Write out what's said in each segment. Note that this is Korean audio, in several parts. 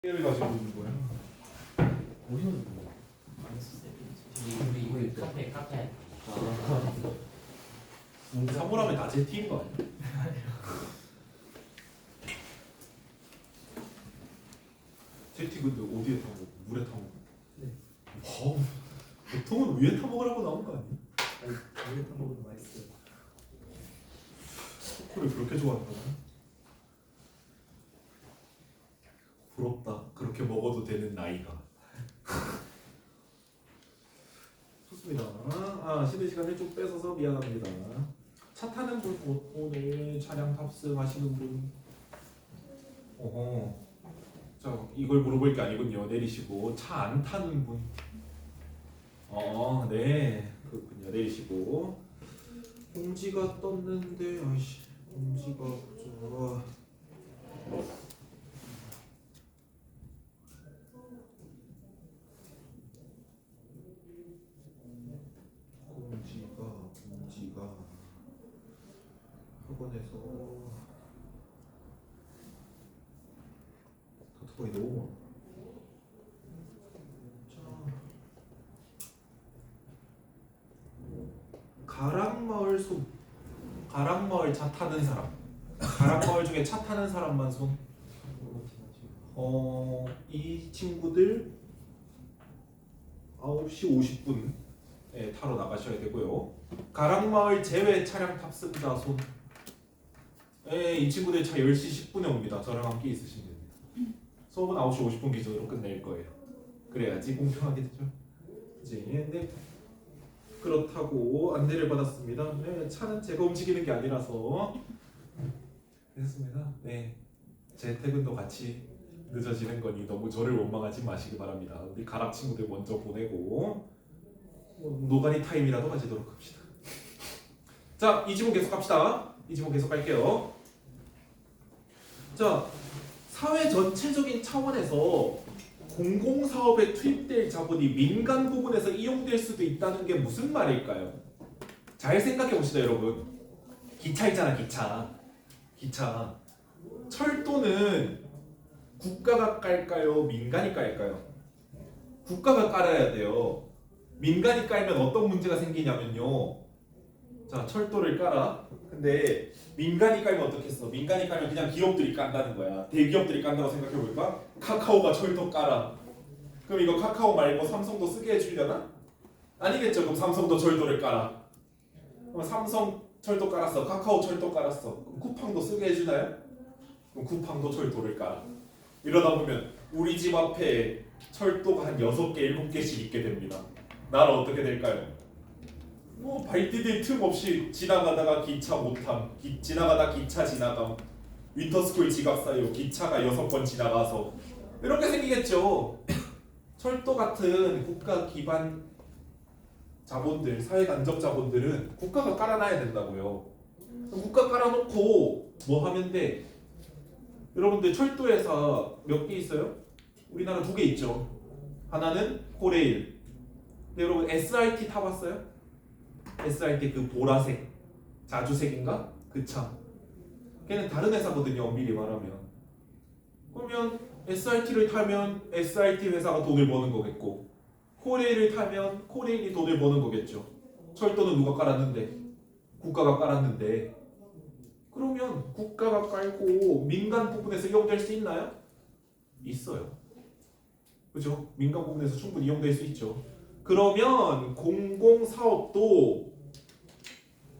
를 가지고 있는 거야. 어디서 듣는 거야? 우리 카페. 사물함에 낮에 튀는 거 아니야? 제티 근데 어디에 타 먹어? 물에 타 먹어? 네. 보통은 위에 타 먹으라고 나온 거 아니야? 아니, 물에 타 먹어도 맛있어요. 초코를 그렇게 좋아한다고? 부럽다. 그렇게 먹어도 되는 나이가. 좋습니다. 쉬는 시간을 좀 뺏어서 미안합니다. 차 타는 분 오늘 차량 탑승하시는 분. 자, 이걸 물어볼 게 아니군요. 내리시고 차 안 타는 분. 네. 그렇군요. 내리시고. 공지가 떴는데 아이씨. 공지가 보자. 공지가 학원에서 다투박이 너무 많아. 가락마을 차 타는 사람. 가락마을 중에 차 타는 사람만 손. 이 친구들 9시 50분에 타러 나가셔야 되고요. 가락마을 제외 차량 탑승자 손. 이 친구들 차 10시 10분에 옵니다. 저랑 함께 있으시면 됩니다. 수업은 9시 50분 기준으로 끝낼 거예요. 그래야지 공평하게 되죠. 그치? 네. 그렇다고 안내를 받았습니다. 네, 차는 제가 움직이는 게 아니라서 됐습니다. 네, 제 퇴근도 같이 늦어지는 거니 너무 저를 원망하지 마시기 바랍니다. 우리 가락 친구들 먼저 보내고 노가리 타임이라도 가지도록 합시다. 자, 이 지문 계속 합시다. 이 지문 계속 할게요. 자, 사회 전체적인 차원에서 공공사업에 투입될 자본이 민간 부분에서 이용될 수도 있다는 게 무슨 말일까요? 잘 생각해 봅시다, 여러분. 기차 있잖아, 기차. 철도는 국가가 깔까요? 민간이 깔까요? 국가가 깔아야 돼요. 민간이 깔면 어떤 문제가 생기냐면요. 자, 철도를 깔아. 근데 민간이 깔면 어떻겠어? 민간이 깔면 그냥 기업들이 깐다는 거야. 대기업들이 깐다고 생각해볼까? 카카오가 철도 깔아. 그럼 이거 카카오 말고 삼성도 쓰게 해주려나? 아니겠죠. 그럼 삼성도 철도를 깔아. 그럼 삼성 철도 깔았어. 카카오 철도 깔았어. 그럼 쿠팡도 쓰게 해주나요? 그럼 쿠팡도 철도를 깔아. 이러다 보면 우리 집 앞에 철도가 한 6개, 7개씩 있게 됩니다. 나는 어떻게 될까요? 발 디딜 틈 없이 지나가다가 기차 못함, 지나가다 기차 지나감, 윈터스쿨 지각 사이로 기차가 6번 지나가서 이렇게 생기겠죠. 철도 같은 국가 기반 자본들, 사회 간접 자본들은 국가가 깔아놔야 된다고요. 국가 깔아놓고 뭐 하면 돼? 여러분들 철도회사 몇 개 있어요? 우리나라 2개 있죠. 하나는 코레일. 근데 여러분 SRT 타봤어요? SRT 그 보라색, 자주색인가? 그 차. 걔는 다른 회사거든요. 엄밀히 말하면. 그러면 SRT를 타면 SRT 회사가 돈을 버는 거겠고, 코레일을 타면 코레일이 돈을 버는 거겠죠. 철도는 누가 깔았는데? 국가가 깔았는데. 그러면 국가가 깔고 민간 부분에서 이용될 수 있나요? 있어요. 그죠? 민간 부분에서 충분히 이용될 수 있죠. 그러면 공공사업도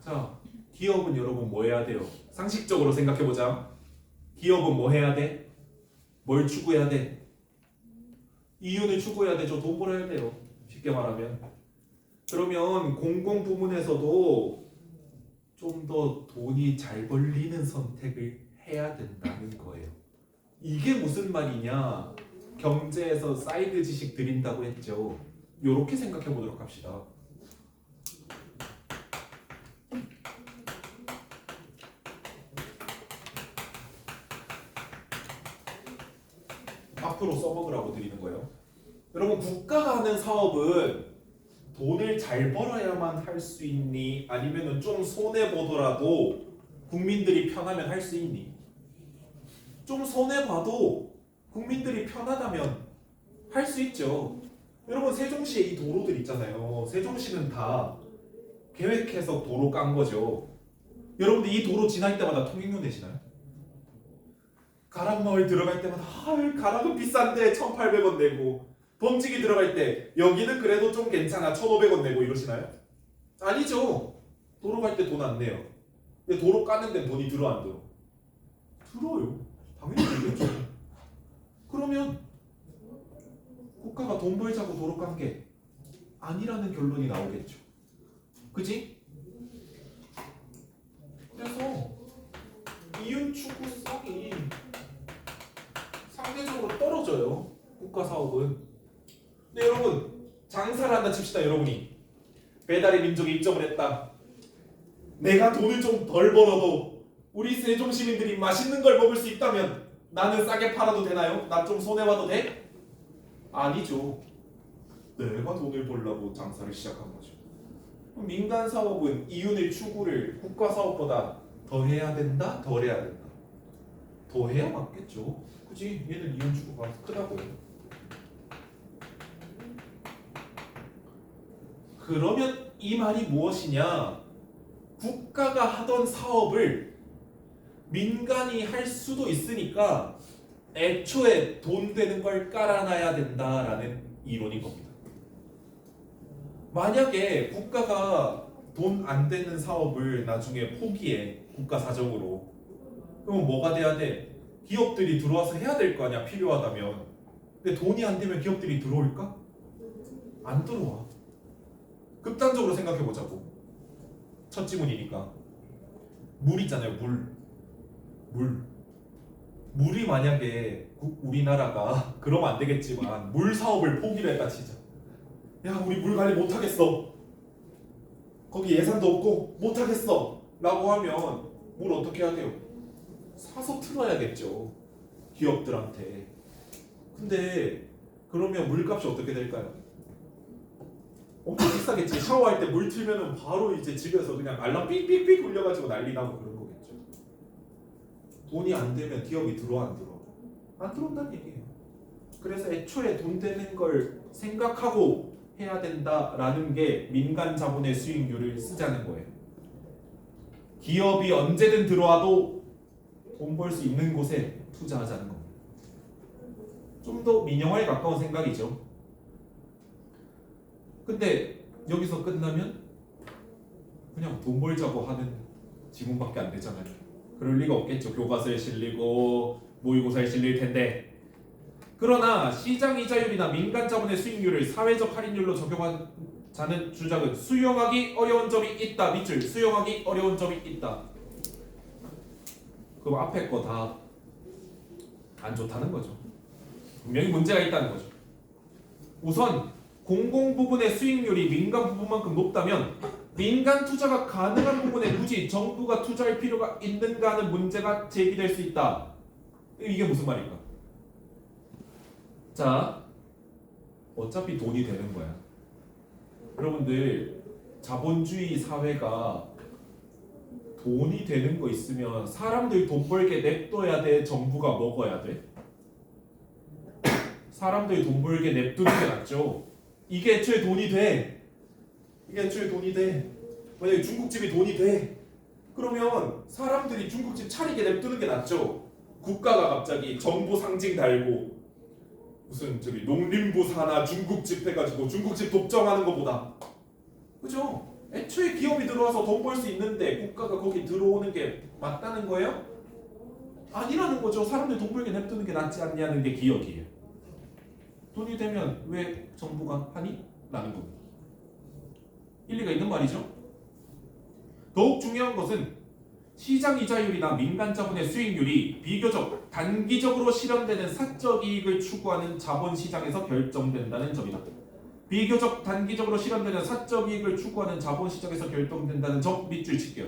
자, 기업은 여러분 뭐 해야 돼요? 상식적으로 생각해보자. 기업은 뭐 해야 돼? 뭘 추구해야 돼? 이윤을 추구해야 되죠. 돈 벌어야 돼요. 쉽게 말하면. 그러면 공공 부문에서도 좀 더 돈이 잘 벌리는 선택을 해야 된다는 거예요. 이게 무슨 말이냐? 경제에서 사이드 지식 드린다고 했죠. 요렇게 생각해 보도록 합시다. 앞으로 써먹으라고 드리는 거예요. 여러분, 국가가 하는 사업은 돈을 잘 벌어야만 할 수 있니? 아니면 좀 손해보더라도 국민들이 편하면 할 수 있니? 좀 손해봐도 국민들이 편하다면 할 수 있죠. 여러분 세종시에 이 도로들 있잖아요. 세종시는 다 계획해서 도로 깐 거죠. 여러분들 이 도로 지날 때마다 통행료 내시나요? 가락마을 들어갈 때마다 가락은 비싼데 1,800원 내고 범직이 들어갈 때 여기는 그래도 좀 괜찮아 1,500원 내고 이러시나요? 아니죠. 도로 갈 때 돈 안 내요. 근데 도로 까는 데는 돈이 들어 안 들어? 들어요. 당연히 들겠죠. 그러면 국가가 돈 벌자고 도로 깐 게 아니라는 결론이 나오겠죠. 그지? 그래서 이윤 추구성이 상대적으로 떨어져요. 국가 사업은. 근데 여러분 장사를 한다 칩시다. 여러분이 배달의 민족에 입점을 했다. 내가 돈을 좀 덜 벌어도 우리 세종 시민들이 맛있는 걸 먹을 수 있다면 나는 싸게 팔아도 되나요? 나 좀 손해봐도 돼? 아니죠. 내가 돈을 벌려고 장사를 시작한 거죠. 민간 사업은 이윤의 추구를 국가 사업보다 더 해야 된다? 덜 해야 된다? 더 해야 맞겠죠. 그치? 얘는 이윤 추구가 크다고요. 그러면 이 말이 무엇이냐? 국가가 하던 사업을 민간이 할 수도 있으니까 애초에 돈 되는 걸 깔아놔야 된다라는 이론인 겁니다. 만약에 국가가 돈 안 되는 사업을 나중에 포기해 국가 사정으로 그럼 뭐가 돼야 돼? 기업들이 들어와서 해야 될 거 아니야 필요하다면. 근데 돈이 안 되면 기업들이 들어올까? 안 들어와. 극단적으로 생각해 보자고. 첫 지문이니까 물 있잖아요. 물이 만약에 우리나라가 그러면 안 되겠지만 물 사업을 포기를 했다 치자. 야 우리 물 관리 못하겠어. 거기 예산도 없고 못하겠어 라고 하면 물 어떻게 해야 돼요? 사서 틀어야겠죠. 기업들한테. 근데 그러면 물값이 어떻게 될까요? 엄청 비싸겠지. 샤워할 때 물 틀면은 바로 이제 집에서 그냥 알람 삑삑삑 울려가지고 난리 나고 그런 거겠죠. 돈이 안 되면 기업이 들어와 안 들어와? 안 들어온다는 얘기예요. 그래서 애초에 돈 되는 걸 생각하고 해야 된다라는 게 민간 자본의 수익률을 쓰자는 거예요. 기업이 언제든 들어와도 돈 벌 수 있는 곳에 투자하자는 겁니다. 좀 더 민영화에 가까운 생각이죠. 근데 여기서 끝나면 그냥 돈 벌자고 하는 지문밖에 안 되잖아요. 그럴 리가 없겠죠. 교과서에 실리고 모의고사에 실릴 텐데. 그러나 시장 이자율이나 민간 자본의 수익률을 사회적 할인율로 적용하자는 주장은 수용하기 어려운 점이 있다. 밑줄 수용하기 어려운 점이 있다. 그럼 앞에 거 다 안 좋다는 거죠. 분명히 문제가 있다는 거죠. 우선 공공 부분의 수익률이 민간 부분만큼 높다면 민간 투자가 가능한 부분에 굳이 정부가 투자할 필요가 있는가 하는 문제가 제기될 수 있다. 이게 무슨 말일까? 자, 어차피 돈이 되는 거야. 여러분들 자본주의 사회가 돈이 되는 거 있으면 사람들 돈 벌게 냅둬야 돼? 정부가 먹어야 돼? 사람들 돈 벌게 냅두는 게 낫죠. 이게 애초에 돈이 돼. 이게 애초에 돈이 돼. 만약에 중국집이 돈이 돼. 그러면 사람들이 중국집 차리게 냅두는 게 낫죠. 국가가 갑자기 정보 상징 달고 무슨 저기 농림부 산하 중국집 해가지고 중국집 독점하는 것보다. 그죠? 애초에 기업이 들어와서 돈 벌 수 있는데 국가가 거기 들어오는 게 맞다는 거예요? 아니라는 거죠. 사람들 돈 벌게 냅두는 게 낫지 않냐는 게 기억이에요. 돈이 되면 왜 정부가 하니? 라는 겁니다. 일리가 있는 말이죠. 더욱 중요한 것은 시장 이자율이나 민간 자본의 수익률이 비교적 단기적으로 실현되는 사적 이익을 추구하는 자본시장에서 결정된다는 점이다. 비교적 단기적으로 실현되는 사적 이익을 추구하는 자본시장에서 결정된다는 점 밑줄 칠게요.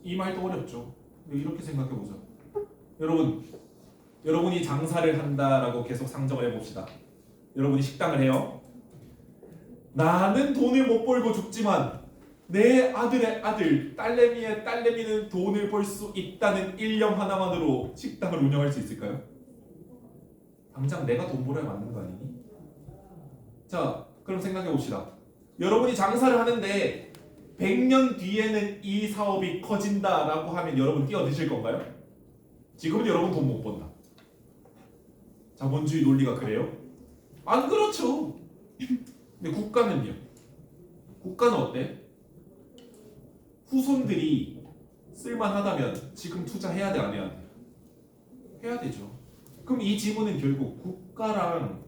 이 말도 어렵죠. 이렇게 생각해보자. 여러분이 장사를 한다라고 계속 상정을 해봅시다. 여러분이 식당을 해요. 나는 돈을 못 벌고 죽지만 내 아들의 아들, 딸내미의 딸내미는 돈을 벌 수 있다는 일념 하나만으로 식당을 운영할 수 있을까요? 당장 내가 돈 벌어야 맞는 거 아니니? 자, 그럼 생각해 봅시다. 여러분이 장사를 하는데 100년 뒤에는 이 사업이 커진다라고 하면 여러분 뛰어드실 건가요? 지금은 여러분 돈 못 번다. 자본주의 논리가 그래요? 안 그렇죠. 근데 국가는요? 국가는 어때? 후손들이 쓸만하다면 지금 투자해야 돼, 안 해야 돼? 해야 되죠. 그럼 이 지문은 결국 국가랑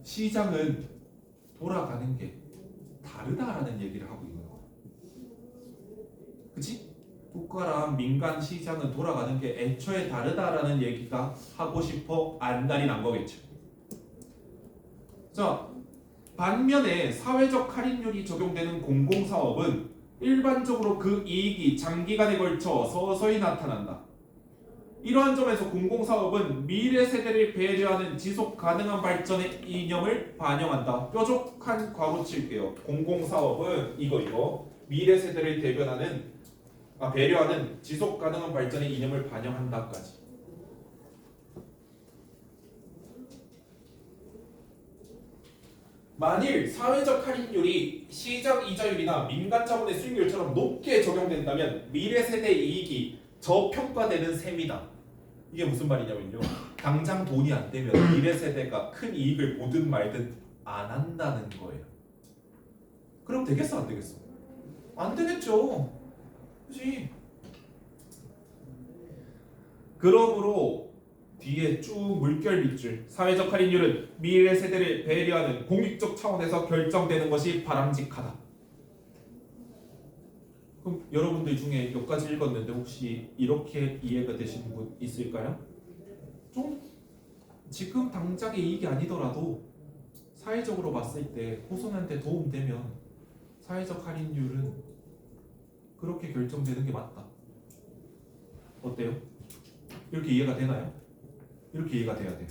시장은 돌아가는 게 다르다라는 얘기를 하고 있는 거야. 그치? 국가랑 민간 시장은 돌아가는 게 애초에 다르다라는 얘기가 하고 싶어 안달이 난 거겠죠. 자, 반면에 사회적 할인율이 적용되는 공공사업은 일반적으로 그 이익이 장기간에 걸쳐 서서히 나타난다. 이러한 점에서 공공사업은 미래 세대를 배려하는 지속 가능한 발전의 이념을 반영한다. 뾰족한 괄호 칠게요. 공공사업은 이거 미래 세대를 배려하는 지속 가능한 발전의 이념을 반영한다까지. 만일 사회적 할인율이 시장 이자율이나 민간 자본의 수익률처럼 높게 적용된다면 미래 세대의 이익이 저평가되는 셈이다. 이게 무슨 말이냐면요. 당장 돈이 안 되면 미래 세대가 큰 이익을 보든 말든 안 한다는 거예요. 그럼 되겠어, 안 되겠어? 안 되겠죠. 그렇지? 그러므로 뒤에 쭉 물결 밑줄 사회적 할인율은 미래 세대를 배려하는 공익적 차원에서 결정되는 것이 바람직하다. 그럼 여러분들 중에 여기까지 읽었는데 혹시 이렇게 이해가 되시는 분 있을까요? 좀 지금 당장의 이익이 아니더라도 사회적으로 봤을 때 후손한테 도움되면 사회적 할인율은 그렇게 결정되는 게 맞다. 어때요? 이렇게 이해가 되나요? 이렇게 이해가 돼야 돼요.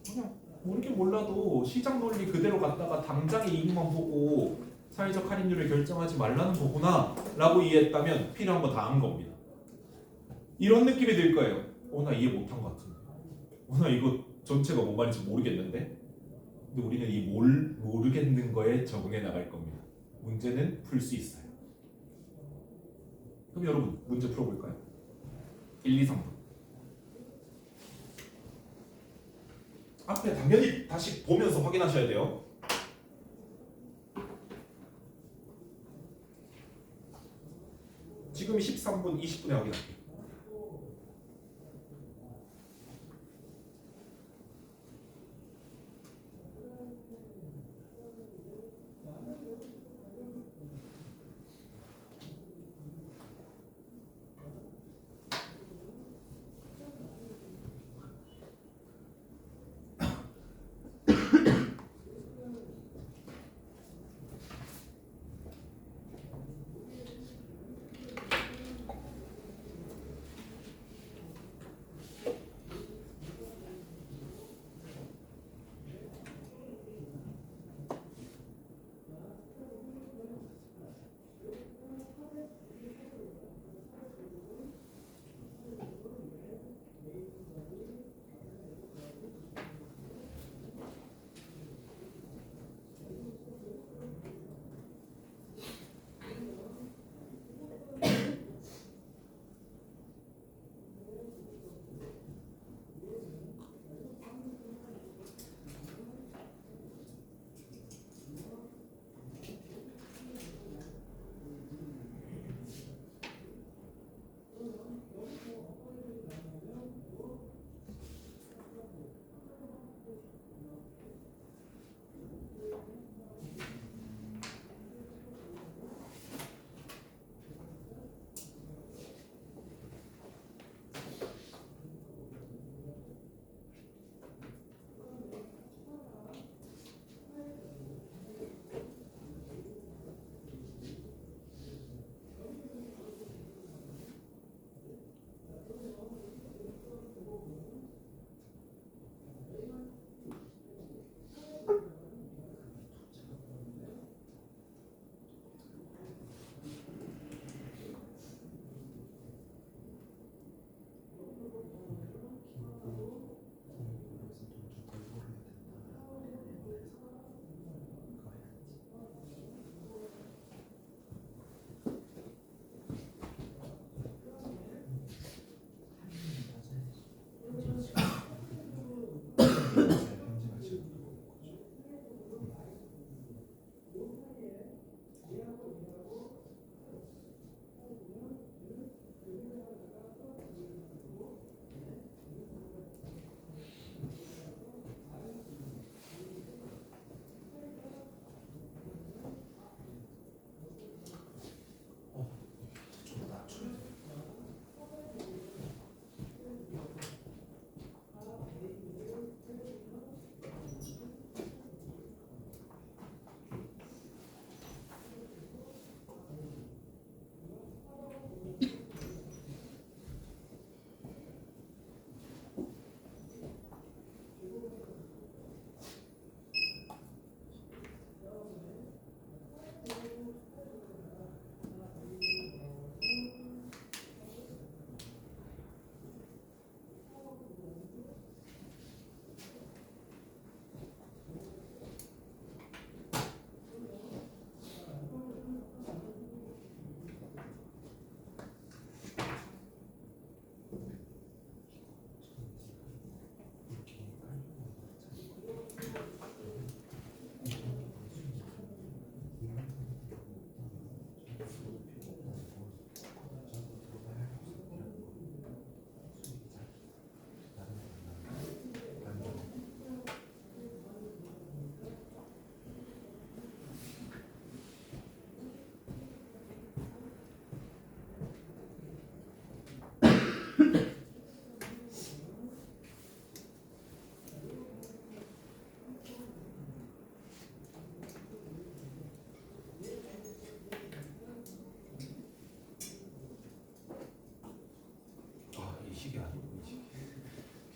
그냥 모르게 몰라도 시장 논리 그대로 갔다가 당장의 이익만 보고 사회적 할인율을 결정하지 말라는 거구나 라고 이해했다면 필요한 거 다 한 겁니다. 이런 느낌이 들 거예요. 나 이해 못한 것 같은데. 나 이거 전체가 뭔 말인지 모르겠는데. 근데 우리는 이 모르겠는 거에 적응해 나갈 겁니다. 문제는 풀 수 있어요. 그럼 여러분 문제 풀어볼까요? 1, 2, 3분. 앞에 당연히 다시 보면서 확인하셔야 돼요. 지금이 13분 20분에 확인할게요.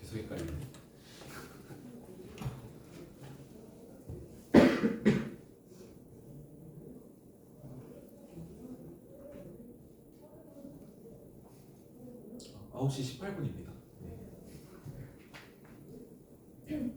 계속 헷갈리네. 아, 9시 18분입니다. 네.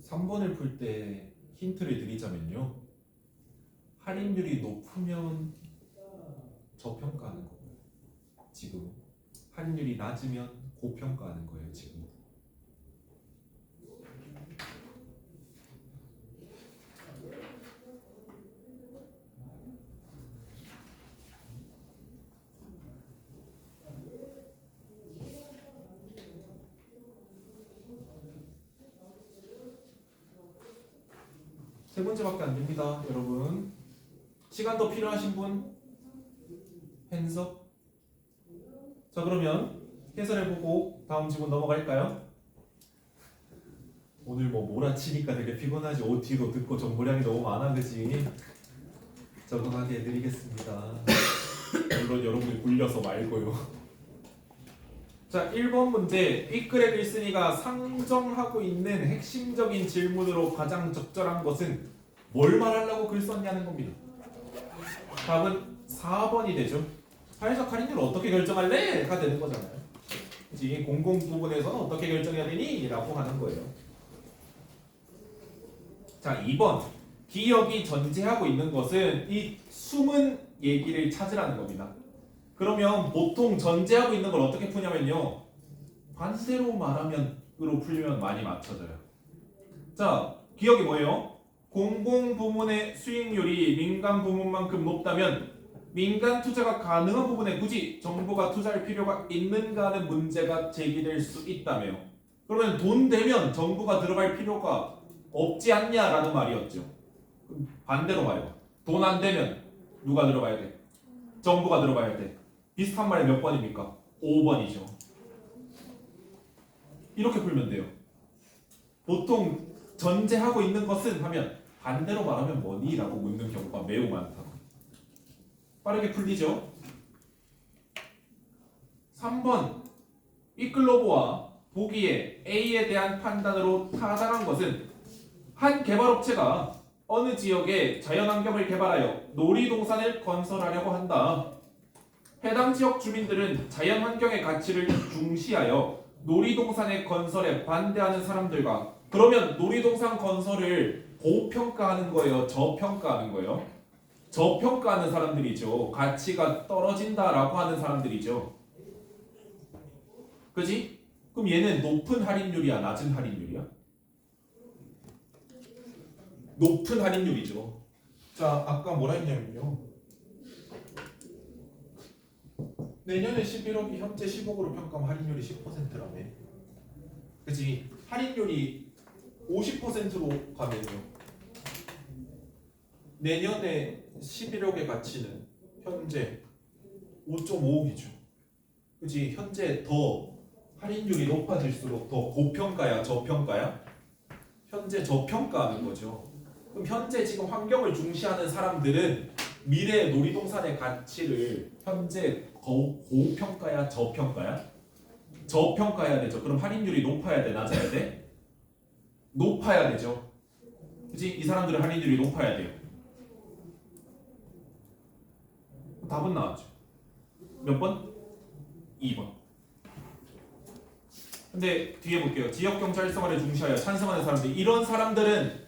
3번을 풀 때 힌트를 드리자면요. 할인율이 높으면 저평가하는 거고요. 지금 할인율이 낮으면 고평가하는 거예요. 지금. 세 문제밖에 안 됩니다, 여러분. 시간 더 필요하신 분? 핸즈업. 자, 그러면 해설해보고 다음 지문 넘어갈까요? 오늘 뭐 몰아치니까 되게 피곤하지. OT도 듣고 정보량이 너무 많아, 그지? 적응하게 해드리겠습니다. 물론 여러분이 굴려서 말고요. 자, 1번 문제. 삐끄레 글쓴이가 상정하고 있는 핵심적인 질문으로 가장 적절한 것은 뭘 말하려고 글 썼냐는 겁니다. 답은 4번이 되죠. 사회적 할인율을 어떻게 결정할래? 가 되는 거잖아요. 그치? 공공 부분에서는 어떻게 결정해야 되니? 라고 하는 거예요. 자, 2번. 기억이 전제하고 있는 것은 이 숨은 얘기를 찾으라는 겁니다. 그러면 보통 전제하고 있는 걸 어떻게 푸냐면요. 반대로 말하면으로 풀면 많이 맞춰져요. 자, 기억이 뭐예요? 공공 부문의 수익률이 민간 부문만큼 높다면 민간 투자가 가능한 부분에 굳이 정부가 투자할 필요가 있는가 하는 문제가 제기될 수 있다며요. 그러면 돈 되면 정부가 들어갈 필요가 없지 않냐라는 말이었죠. 그럼 반대로 말해요. 돈 안 되면 누가 들어가야 돼? 정부가 들어가야 돼. 비슷한 말이 몇 번입니까? 5번이죠. 이렇게 풀면 돼요. 보통 전제하고 있는 것은 하면 반대로 말하면 뭐니? 라고 묻는 경우가 매우 많다. 빠르게 풀리죠? 3번. 이클로브와 보기에 A에 대한 판단으로 타당한 것은 한 개발업체가 어느 지역에 자연환경을 개발하여 놀이동산을 건설하려고 한다. 해당 지역 주민들은 자연환경의 가치를 중시하여 놀이동산의 건설에 반대하는 사람들과 그러면 놀이동산 건설을 고평가하는 거예요? 저평가하는 거예요? 저평가하는 사람들이죠. 가치가 떨어진다라고 하는 사람들이죠. 그지? 그럼 얘는 높은 할인율이야? 낮은 할인율이야? 높은 할인율이죠. 자, 아까 뭐라 했냐면요. 내년에 11억이 현재 10억으로 평가하면 할인율이 10%라며. 그치? 할인율이 50%로 가면요. 내년에 11억의 가치는 현재 5.5억이죠. 그치? 현재 더 할인율이 높아질수록 더 고평가야, 저평가야? 현재 저평가하는 거죠. 그럼 현재 지금 환경을 중시하는 사람들은 미래 놀이동산의 가치를 현재 고평가야, 저평가야? 저평가해야 되죠. 그럼 할인율이 높아야 돼, 낮아야 돼? 높아야 되죠. 그치? 이 사람들은 할인율이 높아야 돼요. 답은 나왔죠. 몇 번? 2번. 근데 뒤에 볼게요. 지역경제 활성화를 중시하여 찬성하는 사람들, 이런 사람들은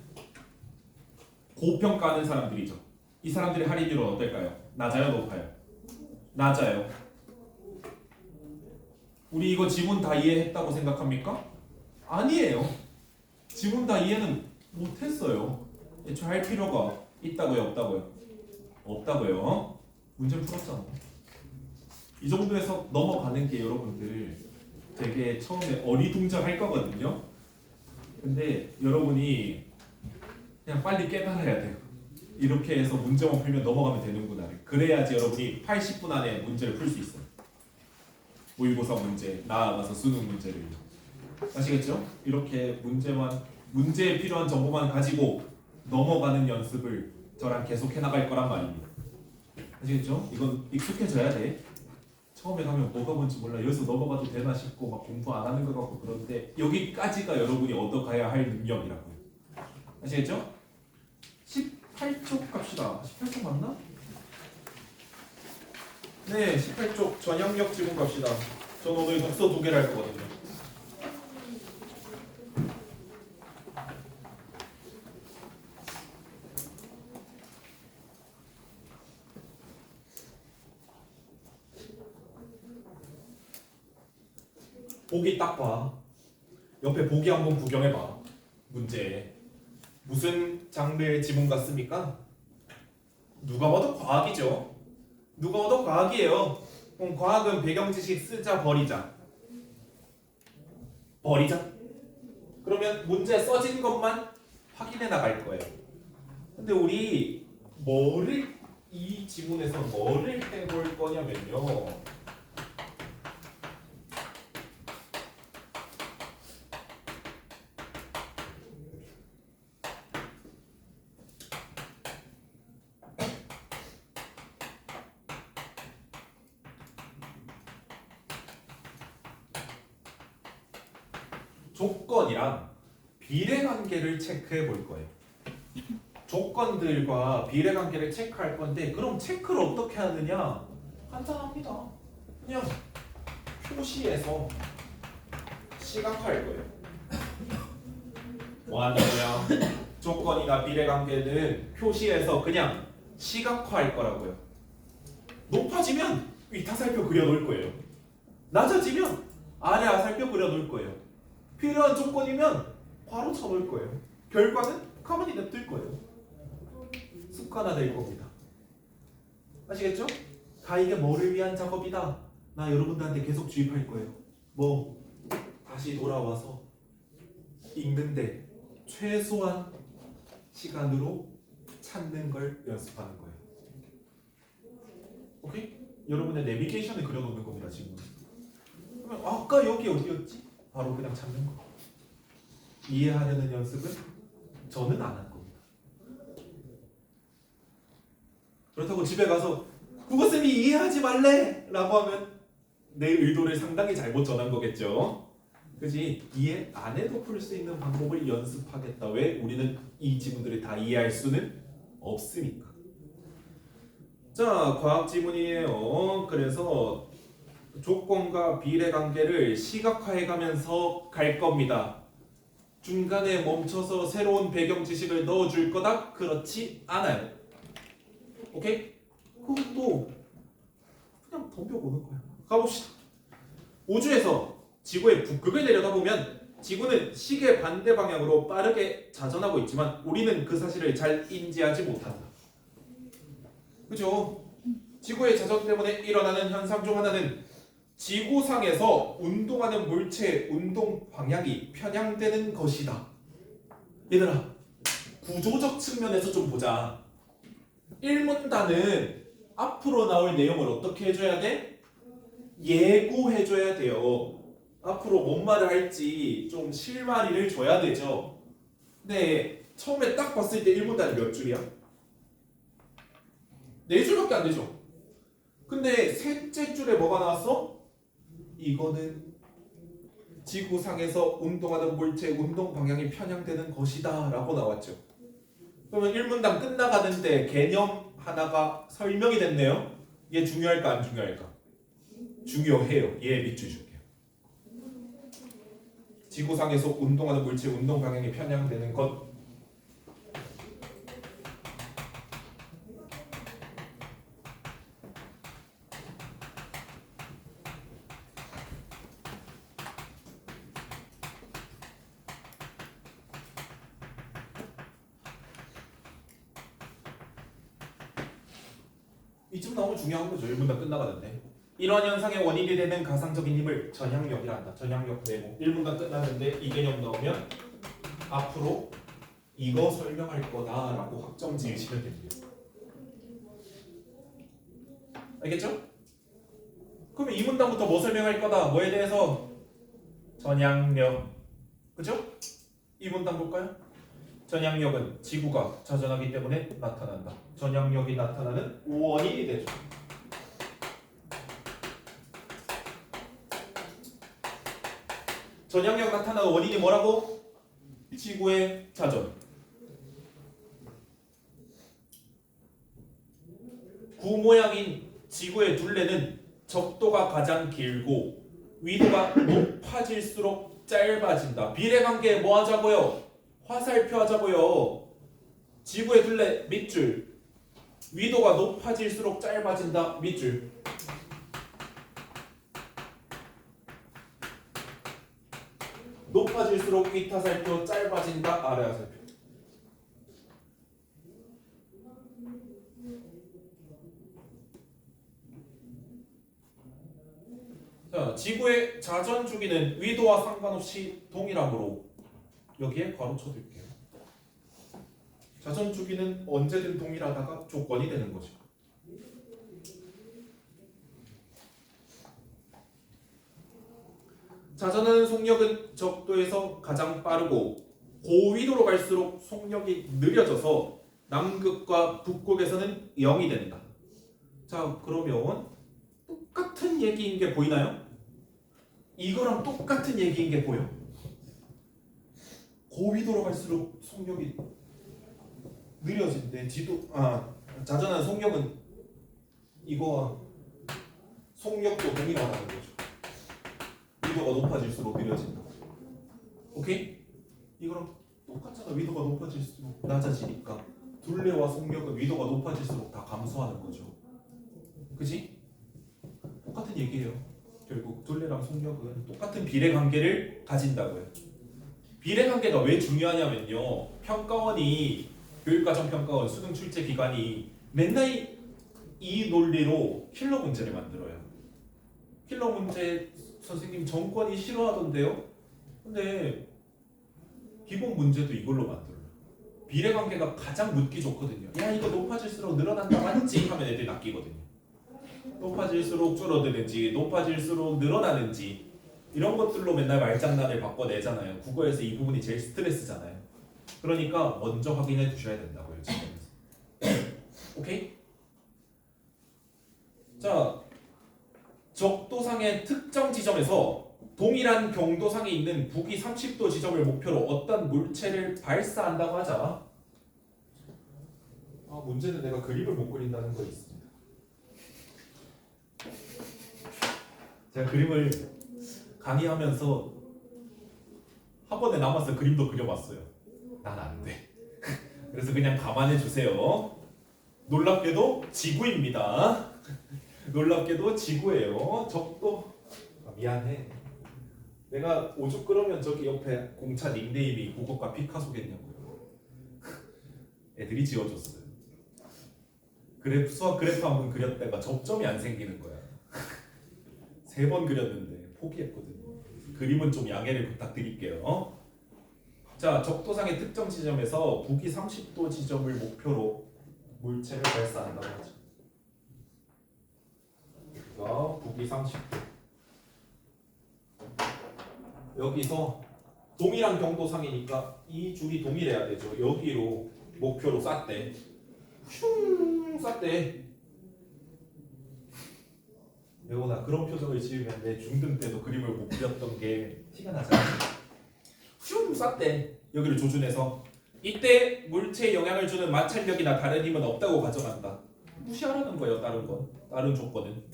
고평가하는 사람들이죠. 이 사람들의 할인율은 어떨까요? 낮아요, 높아요? 낮아요. 우리 이거 지문 다 이해했다고 생각합니까? 아니에요. 지문 다 이해는 못했어요. 애초에 할 필요가 있다고요, 없다고요? 없다고요. 문제를 풀었잖아. 이 정도에서 넘어가는 게 여러분들 되게 처음에 어리둥절할 거거든요. 근데 여러분이 그냥 빨리 깨달아야 돼요. 이렇게 해서 문제만 풀면 넘어가면 되는구나. 그래야지 여러분이 80분 안에 문제를 풀 수 있어요. 모의고사 문제, 나아가서 수능 문제를. 아시겠죠? 이렇게 문제에 필요한 정보만 가지고 넘어가는 연습을 저랑 계속 해나갈 거란 말입니다. 아시겠죠? 이건 익숙해져야 돼. 처음에 가면 뭐가 뭔지 몰라. 여기서 넘어가도 되나 싶고 막 공부 안 하는 것 같고 그런데 여기까지가 여러분이 얻어가야 할 능력이라고요. 아시겠죠? 18쪽 갑시다. 18쪽 맞나? 네, 18쪽 전향력 지문 갑시다. 전 오늘 독서 2개를 할 거거든요. 보기 딱 봐. 옆에 보기 한번 구경해봐. 문제. 무슨 장르의 지문 같습니까? 누가 봐도 과학이죠. 누가 봐도 과학이에요. 그럼 과학은 배경 지식 쓰자 버리자. 버리자. 그러면 문제 써진 것만 확인해 나갈 거예요. 근데 우리 이 지문에서 뭐를 해볼 거냐면요. 조건이랑 비례관계를 체크해 볼 거예요. 조건들과 비례관계를 체크할 건데 그럼 체크를 어떻게 하느냐? 간단합니다. 그냥 표시해서 시각화할 거예요. 뭐 한다고요? 조건이나 비례관계는 표시해서 그냥 시각화할 거라고요. 높아지면 위타살표 그려놓을 거예요. 낮아지면 아래 하살표 그려놓을 거예요. 필요한 조건이면 바로 쳐놓을 거예요. 결과는 가만히 냅둘 거예요. 습관화될 겁니다. 아시겠죠? 다 이게 뭐를 위한 작업이다. 나 여러분들한테 계속 주입할 거예요. 뭐 다시 돌아와서 읽는데 최소한 시간으로 찾는 걸 연습하는 거예요. 오케이? 여러분의 내비게이션을 그려놓는 겁니다. 지금. 그러면 아까 여기 어디였지? 바로 그냥 찾는 거. 이해하려는 연습은 저는 안 할 겁니다. 그렇다고 집에 가서 국어쌤이 이해하지 말래! 라고 하면 내 의도를 상당히 잘못 전한 거겠죠. 그지? 이해 안 해도 풀 수 있는 방법을 연습하겠다. 왜? 우리는 이 지문들을 다 이해할 수는 없으니까. 자, 과학 지문이에요. 그래서 조건과 비례 관계를 시각화해가면서 갈 겁니다. 중간에 멈춰서 새로운 배경 지식을 넣어줄 거다? 그렇지 않아요. 오케이? 그것도 그냥 덤벼보는 거야. 가봅시다. 우주에서 지구의 북극을 내려다보면 지구는 시계 반대 방향으로 빠르게 자전하고 있지만 우리는 그 사실을 잘 인지하지 못한다. 그죠? 지구의 자전 때문에 일어나는 현상 중 하나는 지구상에서 운동하는 물체의 운동 방향이 편향되는 것이다. 얘들아, 구조적 측면에서 좀 보자. 1문단은 앞으로 나올 내용을 어떻게 해줘야 돼? 예고해줘야 돼요. 앞으로 뭔 말을 할지 좀 실마리를 줘야 되죠. 근데 처음에 딱 봤을 때 1문단이 몇 줄이야? 4줄밖에 안 되죠. 근데 셋째 줄에 뭐가 나왔어? 이거는 지구상에서 운동하는 물체의 운동 방향이 편향되는 것이다 라고 나왔죠. 그러면 1문단 끝나가는데 개념 하나가 설명이 됐네요. 이게 중요할까 안 중요할까? 중요해요. 얘 밑줄 줄게요. 지구상에서 운동하는 물체의 운동 방향이 편향되는 것. 이쯤 나오면 중요한 거죠. 1문단 끝나가는데. 이런 현상의 원인이 되는 가상적인 힘을 전향력이라 한다. 전향력 내고 1문단 끝나는데 이 개념 나오면 앞으로 이거 설명할 거다라고 확정 지으시면 됩니다. 알겠죠? 그러면 이 문단부터 뭐 설명할 거다? 뭐에 대해서? 전향력. 그죠? 이 문단 볼까요? 전향력은 지구가 자전하기 때문에 나타난다. 전향력이 나타나는 원인이 되죠. 전향력 나타나는 원인이 뭐라고? 지구의 자전. 구 모양인 지구의 둘레는 적도가 가장 길고 위도가 높아질수록 짧아진다. 비례관계 뭐 하자고요? 화살표 하자고요. 지구의 둘레 밑줄. 위도가 높아질수록 짧아진다. 밑줄. 높아질수록 윗 화살표, 짧아진다. 아래 화살표. 자, 지구의 자전 주기는 위도와 상관없이 동일하므로 여기에 괄호 쳐둘게요. 자전 주기는 언제든 동일하다가 조건이 되는 거죠. 자전하는 속력은 적도에서 가장 빠르고 고위도로 갈수록 속력이 느려져서 남극과 북극에서는 0이 된다. 자, 그러면 똑같은 얘기인 게 보이나요? 이거랑 똑같은 얘기인 게 보여. 고위도로 갈수록 속력이 느려진대. 자전하는 속력은 이거와 속력도 동일하다는 거죠. 위도가 높아질수록 느려진다. 오케이? 이거랑 똑같잖아. 위도가 높아질수록 낮아지니까 둘레와 속력은 위도가 높아질수록 다 감소하는 거죠. 그지? 똑같은 얘기예요. 결국 둘레랑 속력은 똑같은 비례관계를 가진다고요. 비례관계가 왜 중요하냐면요. 평가원이 교육과정 평가원 수능 출제 기관이 맨날 이 논리로 킬러 문제를 만들어요. 킬러 문제 선생님 정권이 싫어하던데요? 근데 기본 문제도 이걸로 만들어요. 비례관계가 가장 묻기 좋거든요. 야, 이거 높아질수록 늘어난다 맞지? 하면 애들이 낚이거든요. 높아질수록 줄어드는지 높아질수록 늘어나는지 이런 것들로 맨날 말장난을 바꿔내잖아요. 국어에서 이 부분이 제일 스트레스잖아요. 그러니까 먼저 확인해 두셔야 된다고요. 지금에서. 오케이? 자, 적도상의 특정 지점에서 동일한 경도상에 있는 북위 30도 지점을 목표로 어떤 물체를 발사한다고 하자. 문제는 내가 그림을 못 그린다는 거 있습니다. 제가 그림을 강의하면서 학원에 남아서 그림도 그려봤어요. 난 안 돼. 그래서 그냥 감안해 주세요. 놀랍게도 지구입니다. 놀랍게도 지구예요. 적도 미안해. 내가 오죽 그러면 저기 옆에 공차 닉네임이 국어과 피카소겠냐고요. 애들이 지어줬어요. 수학 그래프 한 번 그렸다가 접점이 안 생기는 거야. 3번 그렸는데 포기했거든요. 그림은 좀 양해를 부탁드릴게요. 자, 적도상의 특정 지점에서 북위 30도 지점을 목표로 물체를 발사한다고 하죠. 북위 30도. 여기서 동일한 경도상이니까 이 줄이 동일해야 되죠. 여기로 목표로 쐈대. 슝 쐈대. 여보나 그런 표정을 지으면 내 중등 때도 그림을 못 그렸던 게 티가 나잖아. 슝 쐈대. 여기를 조준해서 이때 물체에 영향을 주는 마찰력이나 다른 힘은 없다고 가정한다. 무시하라는 거예요. 다른 조건은.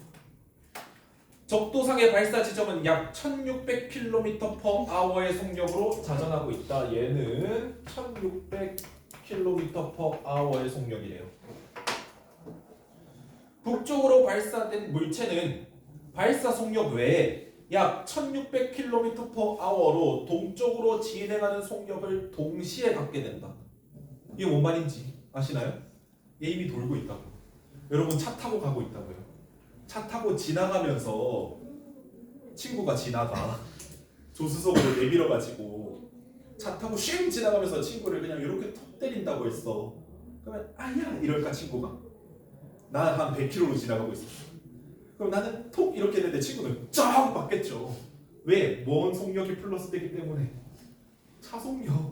적도상의 발사 지점은 약 1600km/h의 속력으로 자전하고 있다. 얘는 1600km/h의 속력이래요. 북쪽으로 발사된 물체는 발사 속력 외에 약 1600km/h로 동쪽으로 진행하는 속력을 동시에 갖게 된다. 이게 뭔 말인지 아시나요? 얘 이미 돌고 있다고. 여러분 차 타고 가고 있다고요. 차 타고 지나가면서 친구가 지나가 조수석으로 내밀어가지고 차 타고 쉥 지나가면서 친구를 그냥 이렇게 톡 때린다고 했어. 그러면 아야 이럴까 친구가? 나 한 100km로 지나가고 있어. 그럼 나는 톡 이렇게 했는데 친구는 쫙 맞겠죠. 왜? 뭔 속력이 플러스 되기 때문에. 차 속력.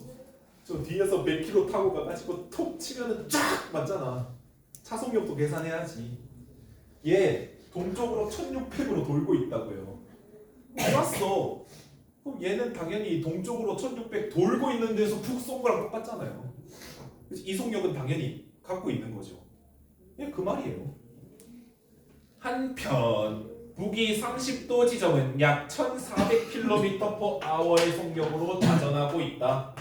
저 뒤에서 100km 타고 가가지고 톡 치면은 쫙 맞잖아. 차 속력도 계산해야지. 얘 동쪽으로 1600으로 돌고 있다고요. 맞어. 그럼 얘는 당연히 동쪽으로 1600 돌고 있는 데서 푹 쏜 거랑 똑같잖아요. 그래서 이 속력은 당연히 갖고 있는 거죠. 예, 그 말이에요. 한편 북위 30도 지점은 약 1400km/h의 속력으로 자전하고 있다.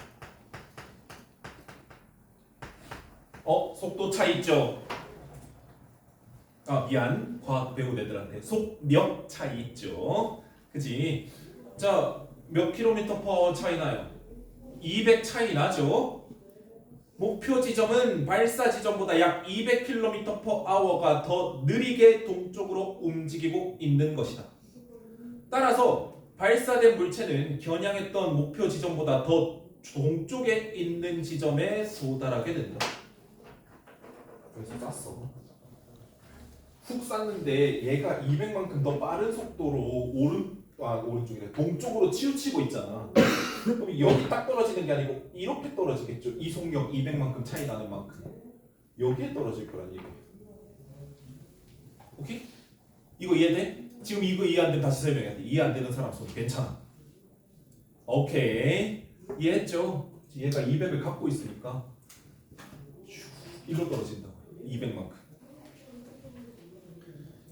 속도 차 있죠? 아 미안 과학 배운 애들한테 속력 차이 있죠? 그지? 자 몇 킬로미터 퍼 차이 나요? 200 차이 나죠? 목표 지점은 발사 지점보다 약 200km/h가 더 느리게 동쪽으로 움직이고 있는 것이다. 따라서 발사된 물체는 겨냥했던 목표 지점보다 더 동쪽에 있는 지점에 도달하게 된다. 그래서 쐈어. 훅 쐈는데 얘가 200만큼 더 빠른 속도로 오른쪽이래. 동쪽으로 치우치고 있잖아. 그럼 여기 딱 떨어지는 게 아니고 이렇게 떨어지겠죠. 이 속력 200만큼 차이 나는 만큼 여기에 떨어질 거란 얘기예요. 오케이? 이거 이해돼? 지금 이거 이해 안 되면 다시 설명해야 돼. 이해 안 되는 사람 손 괜찮아. 오케이. 이해했죠? 얘가 200을 갖고 있으니까 이로 떨어진다고. 200만큼.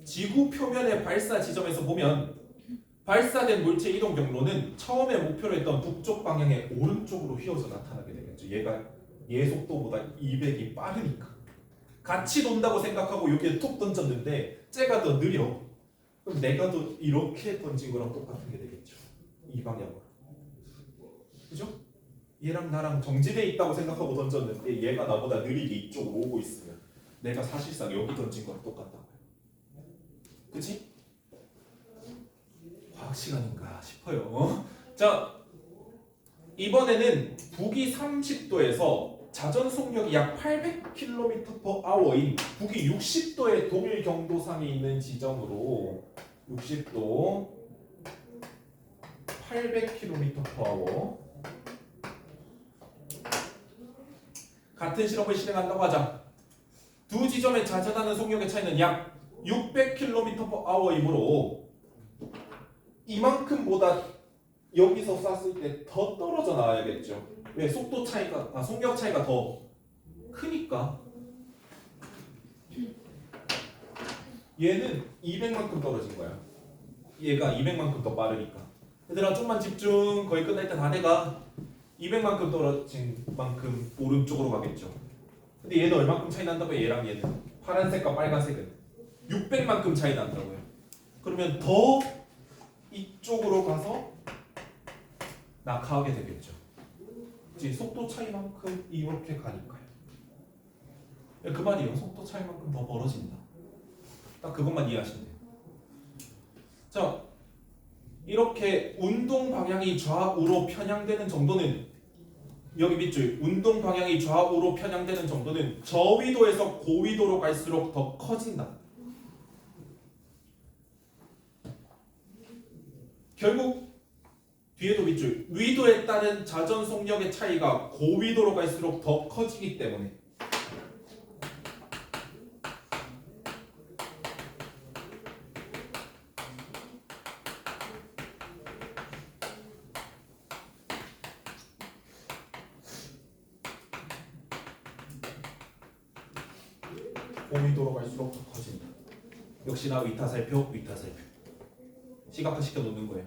지구 표면의 발사 지점에서 보면 발사된 물체 이동 경로는 처음에 목표로 했던 북쪽 방향의 오른쪽으로 휘어서 나타나게 되겠죠. 얘 속도보다 200이 빠르니까. 같이 돈다고 생각하고 여기에 툭 던졌는데 쟤가 더 느려. 그럼 내가 더 이렇게 던진 거랑 똑같은 게 되겠죠. 이 방향으로. 그죠? 얘랑 나랑 정지돼 있다고 생각하고 던졌는데 얘가 나보다 느리게 이쪽으로 오고 있으면 내가 사실상 여기 던진 거랑 똑같다고요. 그치? 과학 시간인가 싶어요. 자, 이번에는 북위 30도에서 자전 속력이 약 800km/h인 북위 60도의 동일 경도상에 있는 지점으로 60도 800km/h 같은 실험을 실행한다고 하자. 두 지점에 자전하는 속력의 차이는 약 600km/h이므로 이만큼보다 여기서 쐈을 때 더 떨어져 나와야겠죠. 왜? 속도 차이가 속력 차이가 더 크니까. 얘는 200만큼 떨어진 거야. 얘가 200만큼 더 빠르니까. 얘들아 좀만 집중. 거의 끝날 때 다 돼가. 200만큼 떨어진 만큼 오른쪽으로 가겠죠. 근데 얘는 얼마큼 차이 난다고요? 얘랑 얘는 파란색과 빨간색은 600만큼 차이 난다고요. 그러면 더 이쪽으로 가서 낙하하게 되겠죠. 이제 속도 차이만큼 이렇게 가니까요. 그 말이에요. 속도 차이만큼 더 벌어진다. 딱 그것만 이해하시면 돼요. 자, 이렇게 운동 방향이 좌우로 편향되는 정도는 여기 밑줄 운동 방향이 좌우로 편향되는 정도는 저위도에서 고위도로 갈수록 더 커진다. 결국 뒤에도 밑줄 위도에 따른 자전 속력의 차이가 고위도로 갈수록 더 커지기 때문에 고위도로 갈수록 더 커진다. 역시나 위타살표 시각화시켜 놓는 거예요.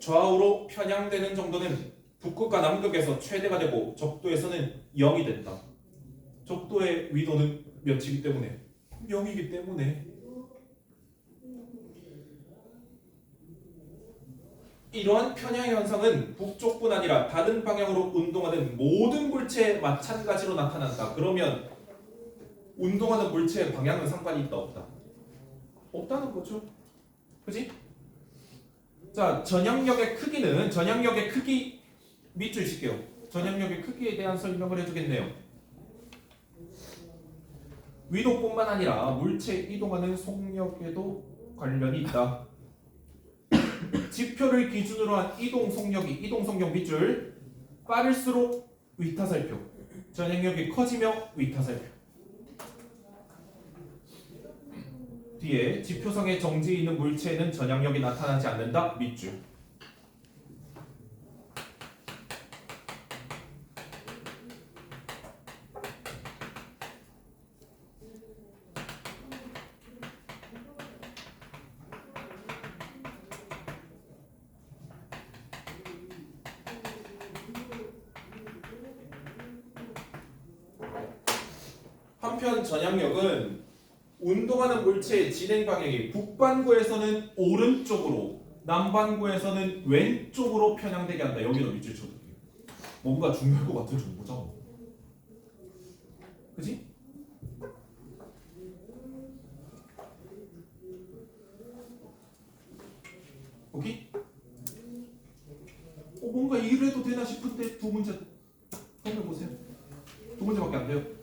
좌우로 편향되는 정도는 북극과 남극에서 최대가 되고 적도에서는 0이 된다. 적도의 위도는 몇이기 때문에? 0이기 때문에 이러한 편향 현상은 북쪽뿐 아니라 다른 방향으로 운동하는 모든 물체에 마찬가지로 나타난다. 그러면 운동하는 물체의 방향은 상관이 있다 없다? 없다는 거죠. 그지? 자, 전향력의 크기는 전향력의 크기 밑줄 칠게요. 전향력의 크기에 대한 설명을 해주겠네요. 위도뿐만 아니라 물체 이동하는 속력에도 관련이 있다. 지표를 기준으로 한 이동 속력 밑줄 빠를수록 위타살표. 전향력이 커지며 위타살표. 뒤에 지표상에 정지 있는 물체에는 전향력이 나타나지 않는다. 밑줄. 한편 전향력은 운동하는 물체의 진행 방향이 북반구에서는 오른쪽으로, 남반구에서는 왼쪽으로 편향되게 한다. 여기도 밑줄 쳐줄게요. 뭔가 중요할 것 같은 정보죠. 그지? 오케이? 뭔가 이래도 되나 싶은데 두 문제 살펴보세요. 두 문제밖에 안 돼요.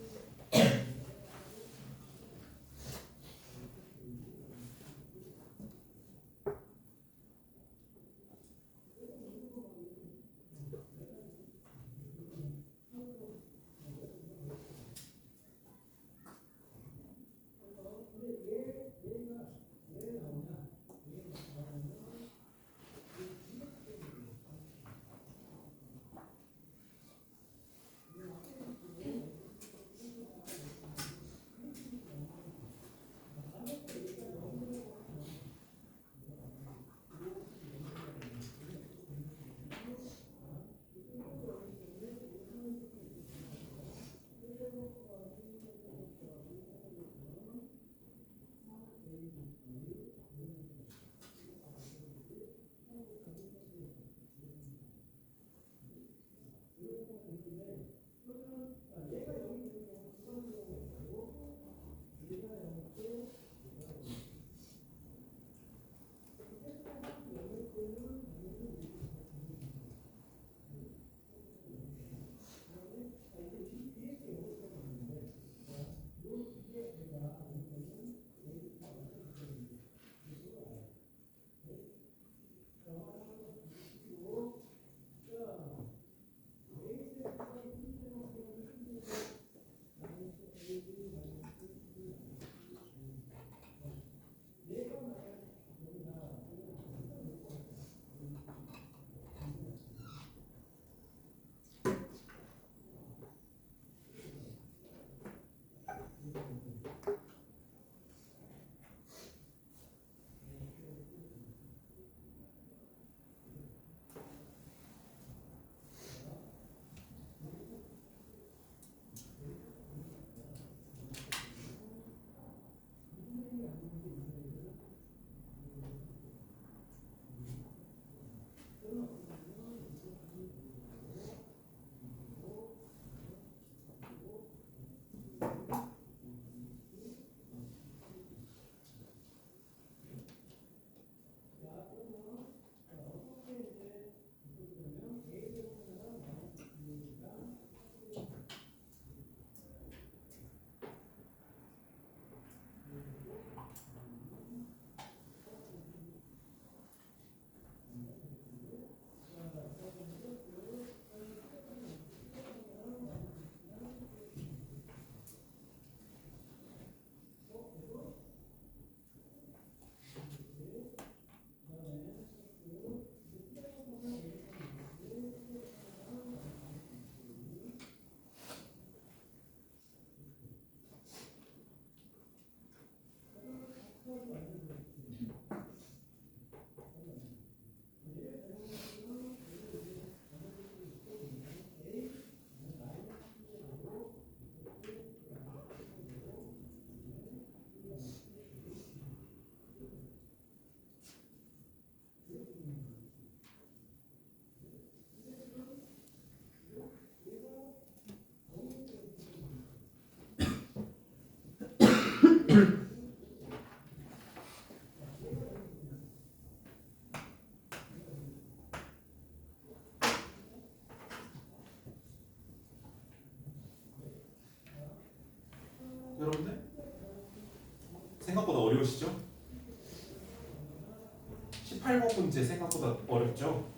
어려우시죠? 18번 문제 생각보다 어렵죠?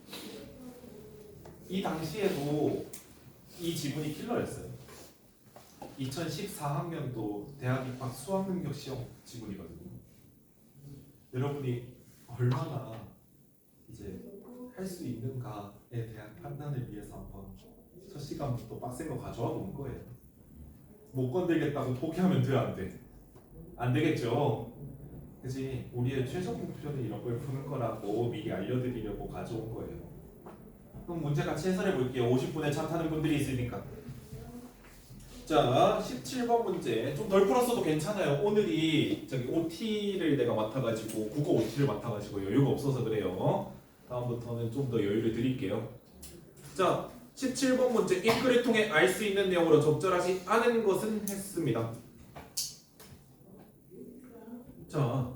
이 당시에도 이 지문이 킬러였어요. 2014학년도 대학 입학 수학 능력 시험 지문이거든요. 여러분이 얼마나 이제 할 수 있는가에 대한 판단을 위해서 한번 첫 시간부터 빡센 거 가져와 본 거예요. 못 건들겠다고 포기하면 돼, 안 돼? 안 되겠죠? 그치? 우리의 최종 목표는 이런 걸 푸는 거라고 미리 알려드리려고 가져온 거예요. 그럼 문제 같이 해설해 볼게요. 50분에 참타는 분들이 있으니까. 자, 17번 문제 좀 덜 풀었어도 괜찮아요. 오늘이 저기 OT를 내가 맡아가지고 국어 OT를 맡아가지고 여유가 없어서 그래요. 다음부터는 좀 더 여유를 드릴게요. 자, 17번 문제 인글을 통해 알 수 있는 내용으로 적절하지 않은 것은 했습니다. 자,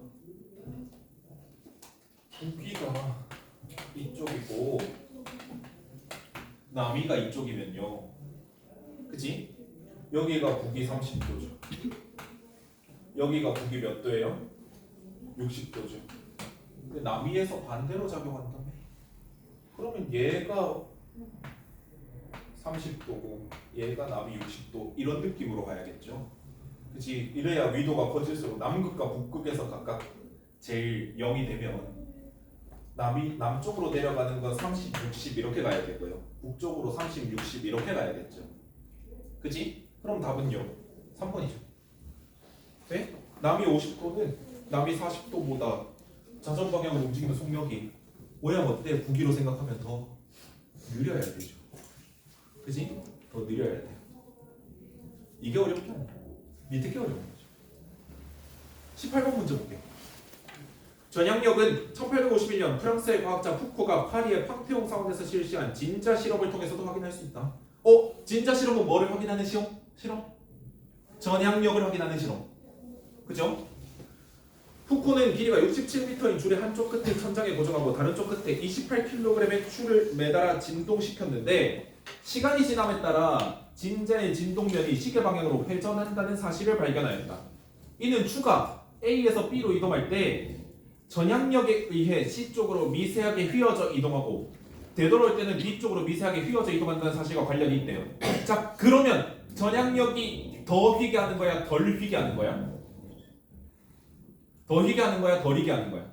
북위가 이쪽이고 남위가 이쪽이면요, 그치? 여기가 북위 30도죠. 여기가 북위 몇 도예요? 60도죠. 근데 남위에서 반대로 작용한다면 그러면 얘가 30도고 얘가 남위 60도 이런 느낌으로 가야겠죠. 그치? 이래야 위도가 커질수록 남극과 북극에서 각각 제일 0이 되면 남쪽으로 내려가는 건 30, 60 이렇게 가야 되고요. 북쪽으로 30, 60 이렇게 가야겠죠. 그치? 그럼 답은요 3번이죠. 네? 남이 50도는 남이 40도보다 자전 방향으로 움직이는 속력이 오염 어때? 북위로 생각하면 더 느려야 되죠. 그치? 더 느려야 돼요. 이게 어렵죠. 밑에 게 어려운 거죠. 18번 문제 볼게요. 전향력은 1851년 프랑스의 과학자 푸코가 파리의 팡테옹 사원에서 실시한 진자 실험을 통해서도 확인할 수 있다. 진자 실험은 뭐를 확인하는 실험? 전향력을 확인하는 실험. 그죠? 푸코는 길이가 67m인 줄의 한쪽 끝을 천장에 고정하고 다른 쪽 끝에 28kg의 줄을 매달아 진동시켰는데 시간이 지남에 따라 진자의 진동면이 시계 방향으로 회전한다는 사실을 발견하였다. 이는 추가 A에서 B로 이동할 때 전향력에 의해 C 쪽으로 미세하게 휘어져 이동하고 되돌아올 때는 B 쪽으로 미세하게 휘어져 이동한다는 사실과 관련이 있대요. 자, 그러면 전향력이 더 휘게 하는 거야? 덜 휘게 하는 거야? 더 휘게 하는 거야? 덜 휘게 하는 거야?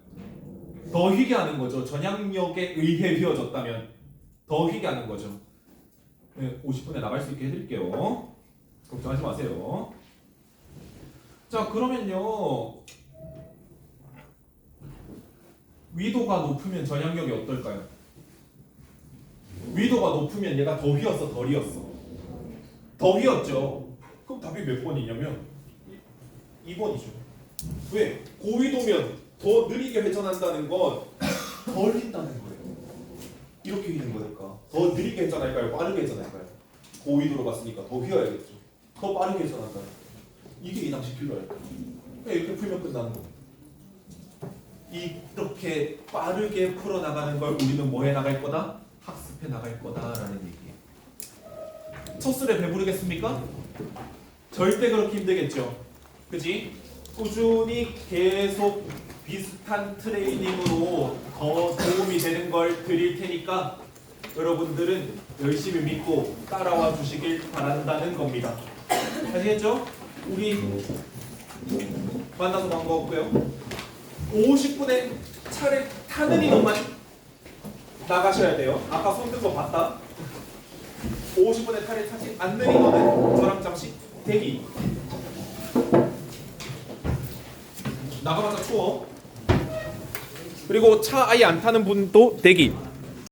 더 휘게 하는 거죠. 전향력에 의해 휘어졌다면 더 휘게 하는 거죠. 네, 50분에 나갈 수 있게 해드릴게요. 걱정하지 마세요. 자, 그러면요, 위도가 높으면 전향력이 어떨까요? 위도가 높으면 얘가 더 휘었어, 덜 휘었어? 더 휘었죠. 그럼 답이 몇 번이냐면 2번이죠. 왜? 고위도면 더 느리게 회전한다는 건 덜 휜다는 거예요. 이렇게 휘는 거니까 더 느리게 회전할까요? 빠르게 회전할까요? 고위도로 갔으니까 더 휘어야겠죠. 더 빠르게 회전한다는 거예요. 이게 이 당시 필요할까요? 이렇게 풀면 끝나는 거예요. 이렇게 빠르게 풀어나가는 걸 우리는 뭐 해나갈 거다? 학습해 나갈 거다라는 얘기예요. 첫 술에 배부르겠습니까? 절대 그렇게 힘들겠죠. 그치? 꾸준히 계속 비슷한 트레이닝으로 더 도움이 되는 걸 드릴 테니까 여러분들은 열심히 믿고 따라와 주시길 바란다는 겁니다. 아시겠죠? 우리 만나서 반가웠고요. 50분에 차를 타는 인원만 나가셔야 돼요. 아까 손든 거 봤다. 50분에 차를 타지 않는 인원은 저랑 잠시 대기. 나가봤자 추워. 그리고 차 아예 안 타는 분도 대기.